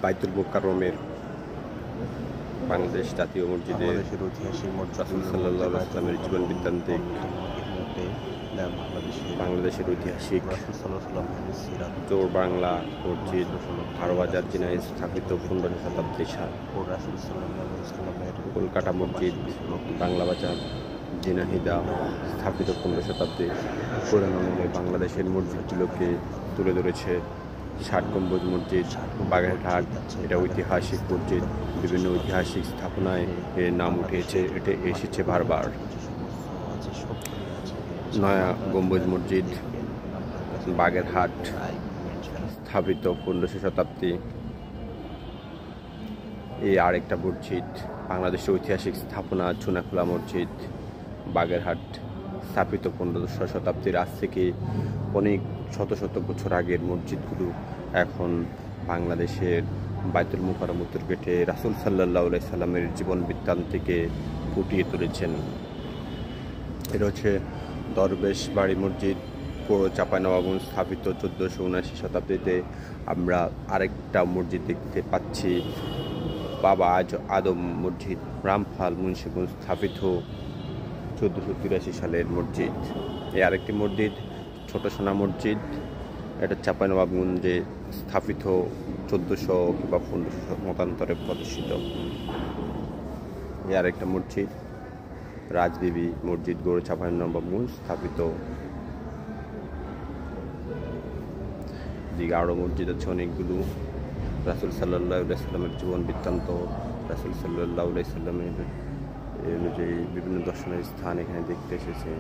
বাইতুল মুকাররমের বাংলাদেশ জাতীয় মসজিদে বাংলাদেশের ঐতিহাসিক রাসূল সাল্লাল্লাহু আলাইহি ওয়াসাল্লামের জীবন বৃত্তান্তিক বাংলাদেশের ঐতিহাসিক উত্তর বাংলা মসজিদ হারবাজার জেলায় স্থাপিত 15 শতাব্দীর কলকাতা মসজিদ বাংলা বাজার ঝিনাইদহ স্থাপিত 15 শতাব্দীর পুরানো বাংলাদেশের মসজিদগুলোকে তুলে ধরেছে। 60 গম্বুজ মসজিদ বাগেরহাট, এটা ঐতিহাসিক মসজিদ, বিভিন্ন ঐতিহাসিক স্থাপনায় এর নাম উঠেছে, এটা এসেছে বারবার। নয়া গম্বুজ মসজিদ বাগেরহাট স্থাপিত 15 শতাব্দী। এই আরেকটা মসজিদ বাংলাদেশের ঐতিহাসিক স্থাপনা চুনাখোলা মসজিদ বাগেরহাট স্থাপিত 15 শতাব্দীর। আজ থেকে অনেক শত শত বছর আগের মসজিদগুলো এখন বাংলাদেশের বাইতুল মুকাররম উত্তর গেটে রাসূল সাল্লাল্লাহু আলাইহি সাল্লামের জীবন বৃত্তান্তিকে ফুটিয়ে তুলেছেন। এটা হচ্ছে দরবেশ বাড়ি মসজিদ, পুরো চাঁপাইনবাবগঞ্জ স্থাপিত 1479 শতাব্দীতে। আমরা আরেকটা মসজিদ দেখতে পাচ্ছি, বাবা আদম মসজিদ রামপাল মুন্সিগঞ্জ স্থাপিত 1483 সালের মসজিদ। এই আরেকটি মসজিদ ছোট সোনা মসজিদ, এটা চাঁপাইনবাবগঞ্জে স্থাপিত 1400 কিংবা 1500 মতান্তরে প্রতিষ্ঠিত। এই আরেকটা মসজিদ রাজবিবি মসজিদ গড়ে চাঁপাইনবাবগঞ্জ স্থাপিত। দিকে আরও মসজিদ আছে অনেকগুলো। রাসূল সাল্লাল্লাহু আলাইহি সাল্লামের জীবন বৃত্তান্ত, রাসূল সাল্লাল্লাহু আলাইহি সাল্লামের অনুযায়ী বিভিন্ন দর্শনীয় স্থান এখানে দেখতে এসেছে।